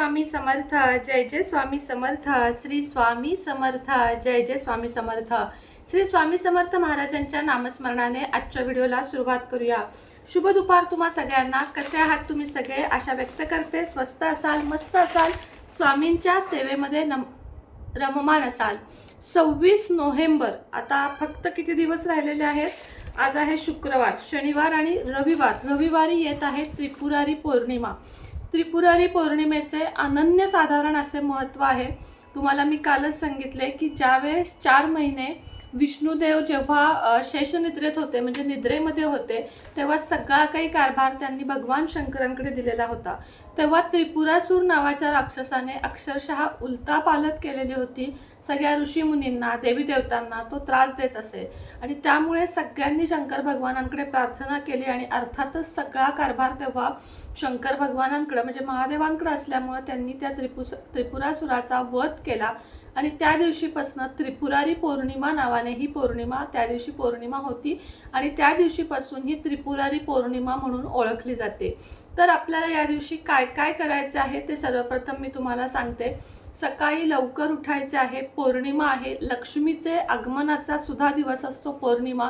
स्वामी समर्थ, जय जय स्वामी समर्थ, श्री स्वामी समर्थ, जय जय स्वामी समर्थ. श्री स्वामी समर्थ महाराजांच्या नामस्मरणाने आजच्या व्हिडिओला सुरुवात करूया. शुभ दुपार तुम्हा सगळ्यांना. कसे आहात तुम्ही सगळे? आशा व्यक्त करते स्वस्त असाल, मस्त असाल, स्वामींच्या सेवेमध्ये रममान असाल. 26 नोव्हेंबर आता फक्त किती दिवस राहिलेले आहेत. आज आहे शुक्रवार, शनिवार आणि रविवार. रविवारी येत आहे त्रिपुरारी पौर्णिमा. त्रिपुरारी पौर्णिमेचे अनन्यसाधारण असे महत्त्व आहे. तुम्हाला मी कालच सांगितले की ज्यावेळेस 4 महिने विष्णुदेव जेव्हा शेषनिद्रेत होते, म्हणजे निद्रेमध्ये होते, तेव्हा सगळा काही कारभार त्यांनी भगवान शंकरांकडे दिलेला होता. तेव्हा त्रिपुरासूर नावाच्या राक्षसाने अक्षरशः उलटा पालत केलेली होती. सगळ्या ऋषीमुनींना, देवी देवतांना तो त्रास देत असे आणि त्यामुळे सगळ्यांनी शंकर भगवानांकडे प्रार्थना केली आणि अर्थातच सगळा कारभार तेव्हा शंकर भगवानांकडे म्हणजे महादेवांकडे असल्यामुळे त्यांनी त्या त्रिपुरासुराचा वध केला आणि त्या दिवशीपासून त्रिपुरारी पौर्णिमा नावाने ही पौर्णिमा त्या दिवशी पौर्णिमा होती आणि त्या दिवशीपासून ही त्रिपुरारी पौर्णिमा म्हणून ओळखली जाते. तर आपल्याला या दिवशी काय काय करायचे आहे ते सर्वप्रथम मी तुम्हाला सांगते. सकाळी लवकर उठायचे आहे. पौर्णिमा आहे, लक्ष्मीचे आगमनाचा सुद्धा दिवस असतो पौर्णिमा.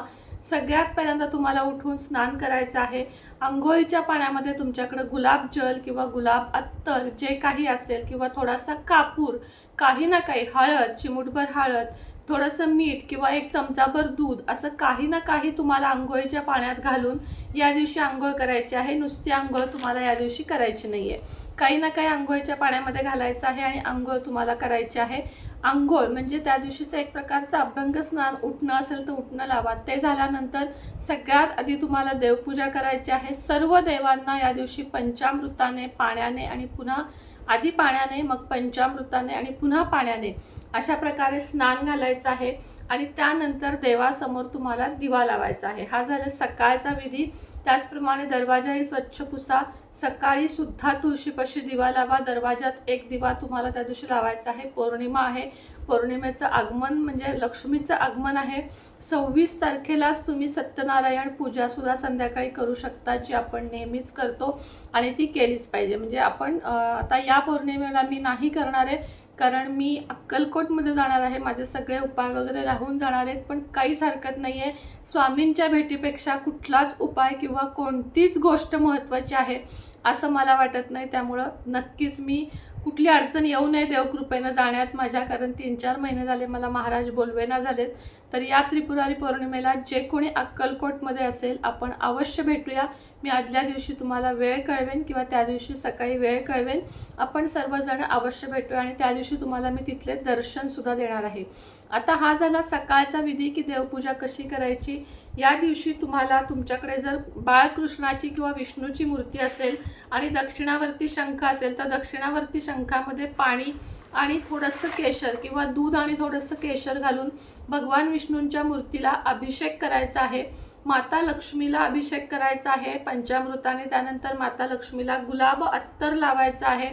सगळ्यात पहिल्यांदा तुम्हाला उठून स्नान करायचं आहे. अंघोळीच्या पाण्यामध्ये तुमच्याकडे गुलाबजल किंवा गुलाब अत्तर जे काही असेल किंवा थोडासा कापूर, काही ना काही हळद, चिमूटभर हळद, थोडंसं मीठ किंवा 1 चमचाभर दूध, असं काही ना काही तुम्हाला अंघोळीच्या पाण्यात घालून या दिवशी आंघोळ करायची आहे. नुसती आंघोळ तुम्हाला या दिवशी करायची नाहीये. काही ना काही आंघोळीच्या पाण्यामध्ये घालायचं आहे आणि आंघोळ तुम्हाला करायची आहे. आंघोळ म्हणजे त्या दिवशीचं एक प्रकारचं अभ्यंग स्नान, उठणं असेल तर उठणं लावा. ते झाल्यानंतर सगळ्यात आधी तुम्हाला देवपूजा करायची आहे. सर्व देवांना या दिवशी पंचामृताने, पाण्याने आणि पुन्हा आधी पाण्याने, मग पंचामृताने आणि पुन्हा पाण्याने अशा प्रकारे स्नान घालायचं आहे आणि त्यानंतर देवासमोर तुम्हाला दिवा लावायचा आहे. हा झाला सकाळचा विधी. त्याचप्रमाणे दरवाजाही स्वच्छ पुसा. सकाळी सुद्धा तुळशीपाशी दिवा लावा. दरवाजात 1 दिवा तुम्हाला त्या दिवशी लावायचा आहे. पौर्णिमा आहे. पौर्णिमेचं आगमन म्हणजे लक्ष्मीचं आगमन आहे. 26 तारखेलाच तुम्ही सत्यनारायण पूजा सुद्धा संध्याकाळी करू शकता, जी आपण नेहमीच करतो आणि ती केलीच पाहिजे. म्हणजे आपण आता या पौर्णिमेला मी नाही करणार आहे, कारण मी अक्कलकोटमध्ये जाणार आहे. माझे सगळे उपाय वगैरे राहून जाणार आहेत, पण काहीच हरकत नाही आहे. स्वामींच्या भेटीपेक्षा कुठलाच उपाय किंवा कोणतीच गोष्ट महत्त्वाची आहे असं मला वाटत नाही. त्यामुळं नक्कीच मी कुठली अडचण येऊ नये देवकृपेनं जाण्यात माझ्या, कारण 3-4 महिने झाले मला महाराज बोलवेना झालेत. तर या त्रिपुरारी पौर्णिमेला जे कोणी अक्कलकोटमध्ये असेल आपण अवश्य भेटूया. मी आदल्या दिवशी तुम्हाला वेळ कळवेन किंवा त्या दिवशी सकाळी वेळ कळवेन. आपण सर्वजण अवश्य भेटूया आणि त्या दिवशी तुम्हाला मी तिथले दर्शन सुद्धा देणार आहे. आता हा झाला सकाळचा विधी की देवपूजा कशी करायची. या दिवशी तुम्हाला तुमच्याकडे जर बाळकृष्णाची किंवा विष्णूची मूर्ती असेल आणि दक्षिणावर्ती शंख असेल तर दक्षिणावर्ती शंखामध्ये पाणी आणि थोडंसं केशर किंवा दूध आणि थोडंसं केशर घालून भगवान विष्णूंच्या मूर्तीला अभिषेक करायचा आहे. माता लक्ष्मीला अभिषेक करायचा आहे पंचामृताने. त्यानंतर माता लक्ष्मीला गुलाब अत्तर लावायचा आहे.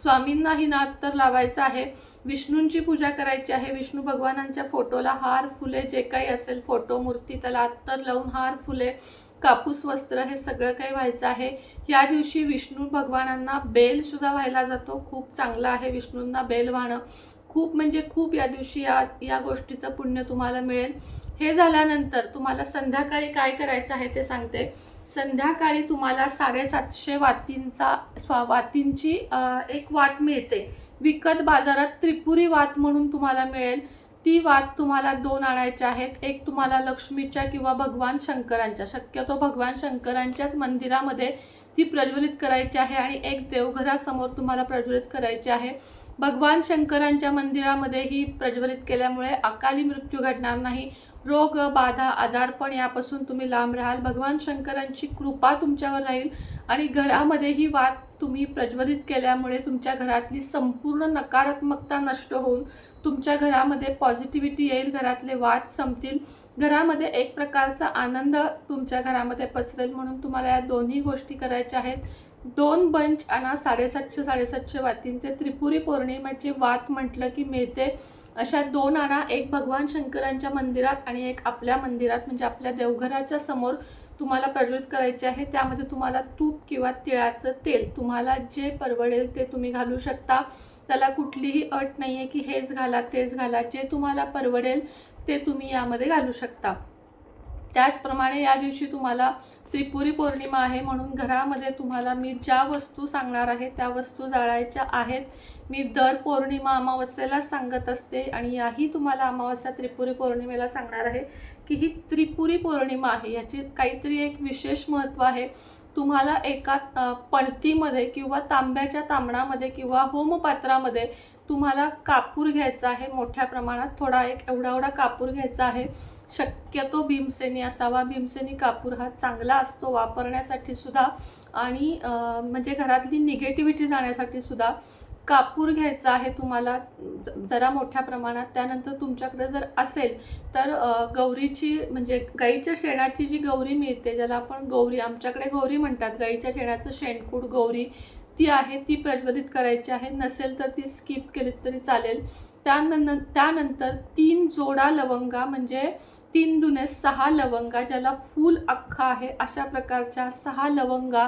स्वामींनाही ना अत्तर लावायचं आहे. विष्णूंची पूजा करायची आहे. विष्णू भगवानांच्या फोटोला हार, फुले जे काही असेल, फोटो, मूर्ती, त्याला अत्तर लावून हार, फुले, कापूस, वस्त्र हे सगळं काही व्हायचं आहे. या दिवशी विष्णू भगवानांना बेल सुद्धा व्हायला जातो. खूप चांगलं आहे विष्णूंना बेल वाहणं. खूप म्हणजे खूप या दिवशी या गोष्टीचं पुण्य तुम्हाला मिळेल. हे झाल्यानंतर तुम्हाला संध्याकाळी काय करायचं आहे ते सांगते. संध्याकाळी तुम्हाला 750 वातींची एक वात मिळते विकत बाजारात. त्रिपुरी वात म्हणून तुम्हाला मिळेल. ती वात तुम्हाला 2 आणायच्या आहेत. एक तुम्हाला लक्ष्मीच्या किंवा भगवान शंकरांच्या, शक्यतो भगवान शंकरांच्याच मंदिरामध्ये ती प्रज्वलित करायची आहे आणि एक देवघरासमोर तुम्हाला प्रज्वलित करायची आहे. भगवान शंकरांच्या मंदिरामध्ये ही प्रज्वलित केल्यामुळे अकाली मृत्यू घडणार नाही. रोग, बाधा, आजारपण यापासून तुम्ही लांब राहाल. भगवान शंकरांची कृपा तुमच्यावर राहील आणि घरामध्ये ही वात तुम्ही प्रज्वलित केल्यामुळे तुमच्या घरातली संपूर्ण नकारात्मकता नष्ट होऊन तुमच्या घरामध्ये पॉझिटिव्हिटी येईल. घरातले वाद संपतील. घरामध्ये एक प्रकारचा आनंद तुमच्या घरामध्ये पसरेल. म्हणून तुम्हाला या दोन्ही गोष्टी करायच्या आहेत. 2 बंच आणा 750 वातींचे. त्रिपुरी पौर्णिमेची वात म्हटलं की मिळते अशा 2 आणा. एक भगवान शंकरांच्या मंदिरात आणि एक आपल्या मंदिरात म्हणजे आपल्या देवघराच्या समोर तुम्हाला प्रज्वलित करायचे आहे. त्यामध्ये तुम्हाला तूप किंवा तिळाचं तेल तुम्हाला जे परवडेल ते तुम्ही घालू शकता. त्याला कुठलीही अट नाही आहे की हेच घाला तेच घाला, जे तुम्हाला परवडेल ते तुम्ही यामध्ये घालू शकता. त्याचप्रमाणे या दिवशी तुम्हाला त्रिपुरी पौर्णिमा आहे, म्हणून घरामध्ये तुम्हाला मी ज्या वस्तू सांगणार आहे त्या वस्तू जाळायच्या आहेत. मी दर पौर्णिमा अमावस्येला सांगत असते आणि याही तुम्हाला अमावस्या त्रिपुरी पौर्णिमेला सांगणार आहे की ही त्रिपुरी पौर्णिमा आहे. याची काहीतरी एक विशेष महत्त्व आहे. तुम्हाला एका पणतीमध्ये किंवा तांब्याच्या तांबणामध्ये किंवा होमपात्रामध्ये तुम्हाला कापूर घ्यायचा आहे. मोठ्या प्रमाणात थोडा एक एवढा कापूर घ्यायचा आहे. शक्यतो भीमसेनी असावा. भीमसेनी कापूर हा चांगला असतो वापरण्यासाठी सुद्धा आणि म्हणजे घरातली निगेटिव्हिटी जाण्यासाठी सुद्धा कापूर घ्यायचा आहे तुम्हाला जरा मोठ्या प्रमाणात. त्यानंतर तुमच्याकडे जर असेल तर गौरीची म्हणजे गाईच्या शेणाची जी गौरी मिळते, ज्याला आपण गौरी, आमच्याकडे गौरी म्हणतात, गाईच्या शेणाचं शेणकूट गौरी ती आहे, ती प्रज्वलित करायची आहे. नसेल तर ती स्किप केली तरी चालेल. त्यानंतर 3 जोडा लवंगा म्हणजे 3 दुने 6 लवंगा, ज्याला फूल अख्खा आहे अशा प्रकारच्या 6 लवंगा,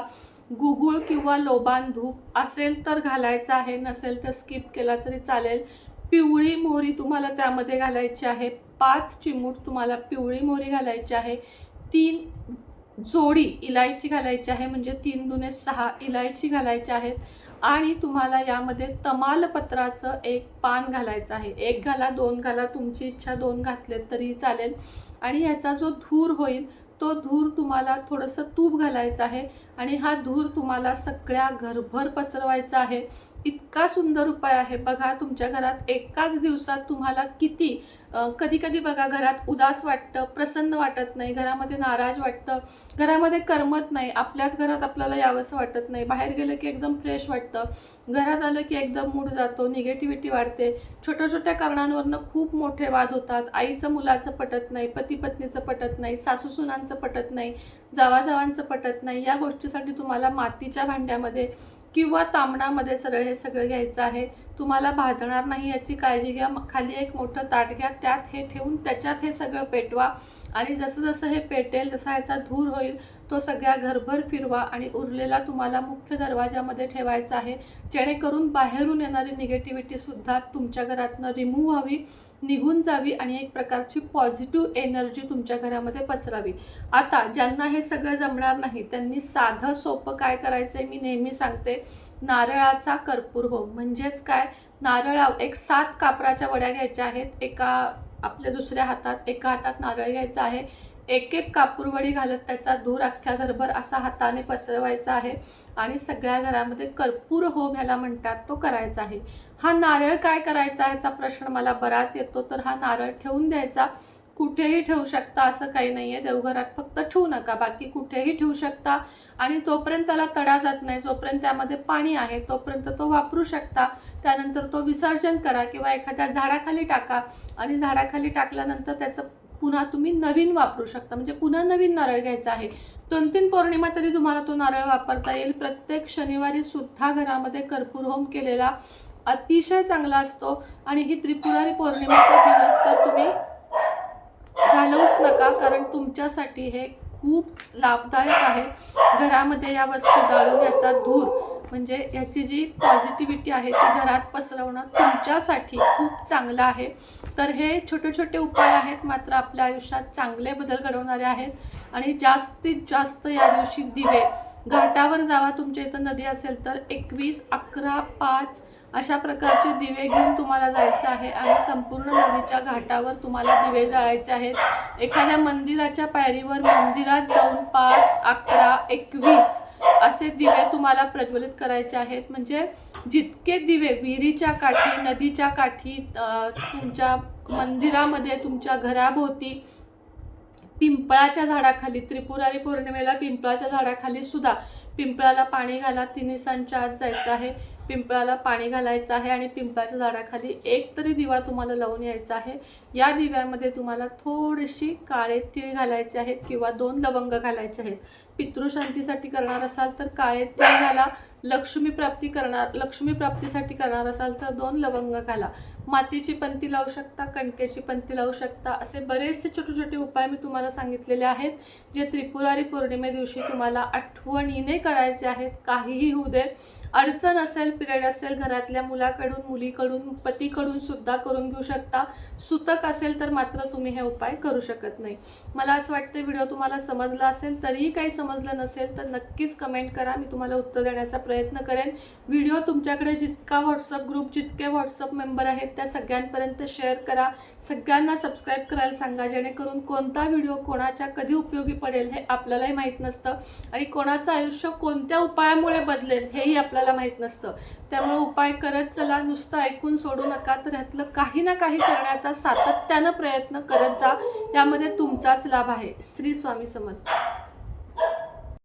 गुगुळ किंवा लोबान धूप असेल तर घालायचा आहे, नसेल तर स्किप केला तरी चालेल. पिवळी मोहरी तुम्हाला त्यामध्ये घालायची आहे. 5 चिमूट तुम्हाला पिवळी मोहरी घालायची आहे. 3 जोडी इलायची घालायची आहे, म्हणजे 3 दुने 6 इलायची घालायची आहेत. आणि तुम्हाला यामध्ये तमालपत्राचं 1 पान घालायचं आहे. 1 घाला 2 घाला, तुमची इच्छा 2 घातलेत तरी चालेल. आणि याचा जो धूर होईल तो धूर तुम्हाला थोडंसं तूप घालायचं आहे आणि हा धूर तुम्हाला सगळ्या घरभर पसरवायचा आहे. इतका सुंदर उपाय आहे बघा. तुमच्या घरात एकाच दिवसात तुम्हाला किती कधी कधी बघा घरात उदास वाटतं, प्रसन्न वाटत नाही, घरामध्ये नाराज वाटतं, घरामध्ये करमत नाही, आपल्याच घरात आपल्याला यावंसं वाटत नाही, बाहेर गेलं की एकदम फ्रेश वाटतं, घरात आलं की एकदम मूड जातो, निगेटिव्हिटी वाढते, छोट्या छोट्या कारणांवरनं खूप मोठे वाद होतात, आईचं मुलाचं पटत नाही, पती पत्नीचं पटत नाही, सासू सुनांचं पटत नाही, जावाजावांचं पटत नाही. या गोष्टीसाठी तुम्हाला मातीच्या भांड्यामध्ये किंवा तांबणामध्ये सरळ हे सगळं घ्यायचं आहे. तुम्हाला भाजणार नाही याची काळजी घ्या. खाली एक मोठं ताट घ्या, त्यात हे ठेवून त्याच्यात हे सगळं पेटवा आणि जसं जसं हे पेटेल जसा ह्याचा धूर होईल तो सगळ्या घरभर फिरवा आणि उरलेला तुम्हाला मुख्य दरवाजामध्ये ठेवायचा आहे, जेणेकरून बाहेरून येणारी निगेटिव्हिटी सुद्धा तुमच्या घरातनं रिमूव्ह व्हावी, निघून जावी आणि एक प्रकारची पॉझिटिव्ह एनर्जी तुमच्या घरामध्ये पसरावी. आता ज्यांना हे सगळं जमणार नाही त्यांनी साधं सोपं काय करायचं आहे मी नेहमी सांगते. नारळाचा कर्पूर होम म्हणजेच काय, एक 7 कापराच्या वड्या घ्यायच्या आहेत. आपल्या दुसऱ्या हातात एका हातात नारळ घ्यायचा आहे. एक कापूरवडी घालत त्याचा धूर अख्ख्या घरभर असा हाताने पसरवायचा आहे आणि सगळ्या घरामध्ये कर्पूर होम ह्याला म्हणतात तो करायचा आहे. हा नारळ काय करायचा ह्याचा प्रश्न मला बराच येतो. तर हा नारळ ठेवून द्यायचा, कुठेही ठेवू शकता असं काही नाही आहे. देवघरात फक्त ठेवू नका, बाकी कुठेही ठेवू शकता आणि जोपर्यंत त्याला तडा जात नाही, जोपर्यंत त्यामध्ये पाणी आहे तोपर्यंत तो वापरू शकता. त्यानंतर तो विसर्जन करा किंवा एखाद्या झाडाखाली टाका आणि झाडाखाली टाकल्यानंतर त्याचं पुन्हा तुम्ही नवीन वापरू शकता, म्हणजे पुन्हा नवीन नारळ घ्यायचा आहे. 2-3 पौर्णिमा तरी तुम्हाला तो नारळ वापरता येईल. प्रत्येक शनिवारी सुद्धा घरामध्ये कर्पूर होम केलेला अतिशय चांगला असतो आणि ही त्रिपुरारी पौर्णिमेचा दिवस तर तुम्ही घालवूच नका, कारण तुमच्यासाठी हे खूप लाभदायक आहे. घरामध्ये या वस्तू जाळून याचा धूर म्हणजे याची जी पॉझिटिव्हिटी आहे ती घरात पसरवणं तुमच्यासाठी खूप चांगलं आहे. तर हे छोटे छोटे उपाय आहेत, मात्र आपल्या आयुष्यात चांगले बदल घडवणारे आहेत आणि जास्तीत जास्त या दिवशी दिवे घाटावर जावा. तुमच्या इथं नदी असेल तर 21, 11, 5 अशा प्रकारचे दिवे घेऊन तुम्हाला जायचं आहे आणि संपूर्ण नदीच्या घाटावर तुम्हाला दिवे जाळायचे आहेत. एखाद्या मंदिराच्या पायरीवर मंदिरात जाऊन 5, 11, 21 असे दिवे तुम्हाला प्रज्वलित करायचे आहेत. म्हणजे जितके दिवे विहिरीच्या काठी, नदीच्या काठी, तुमच्या मंदिरामध्ये, तुमच्या घराभोवती, पिंपळाच्या झाडाखाली, त्रिपुरारी पौर्णिमेला पिंपळाच्या झाडाखाली सुद्धा पिंपळाला पाणी घाला. 3 दिवसांच्या आत जायचं आहे, पिंपळाला पाणी घालायचं आहे आणि पिंपळाच्या झाडाखाली एक तरी दिवा तुम्हाला लावून यायचा आहे. या दिव्यामध्ये तुम्हाला थोडीशी काळे तीळ घालायचे आहेत किंवा 2 लवंग घालायचे आहेत. पितृशांतीसाठी करणार असाल तर काळे तीळ घाला. लक्ष्मी प्राप्तीसाठी करणार असाल तर 2 लवंग घाला. मातीची पंती लावू शकता, कणकेची पंती लावू शकता. असे बरेचसे छोटे छोटे उपाय मी तुम्हाला सांगितलेले आहेत, जे त्रिपुरारी पौर्णिमे दिवशी तुम्हाला आठवणीने करायचे आहेत. काहीही होऊ दे, अडचण असेल, पिरियड असेल, घरातल्या मुलाकडून, मुलीकडून, पतीकडून सुद्धा करून घेऊ शकता. सुतक असेल तर मात्र तुम्ही हे उपाय करू शकत नाही. मला असं वाटतं व्हिडिओ तुम्हाला समजला असेल. तरीही काही समजलं नसेल तर नक्कीच कमेंट करा, मी तुम्हाला उत्तर देण्याचा प्रयत्न करेन. व्हिडिओ तुमच्याकडे जितका व्हॉट्सअप ग्रुप, जितके व्हॉट्सअप मेंबर आहेत त्या सगळ्यांपर्यंत शेअर करा. सगळ्यांना सबस्क्राईब करायला सांगा, जेणेकरून कोणता व्हिडिओ कोणाच्या कधी उपयोगी पडेल हे आपल्यालाही माहीत नसतं आणि कोणाचं आयुष्य कोणत्या उपायामुळे बदलेल हेही आपल्याला माहीत नसतं. त्यामुळे उपाय करत चला, नुसतं ऐकून सोडू नका. तर ह्यातलं काही ना काही करण्याचा सातत्यानं प्रयत्न करत जा, यामध्ये तुमचाच लाभ आहे. श्री स्वामी समर्थ.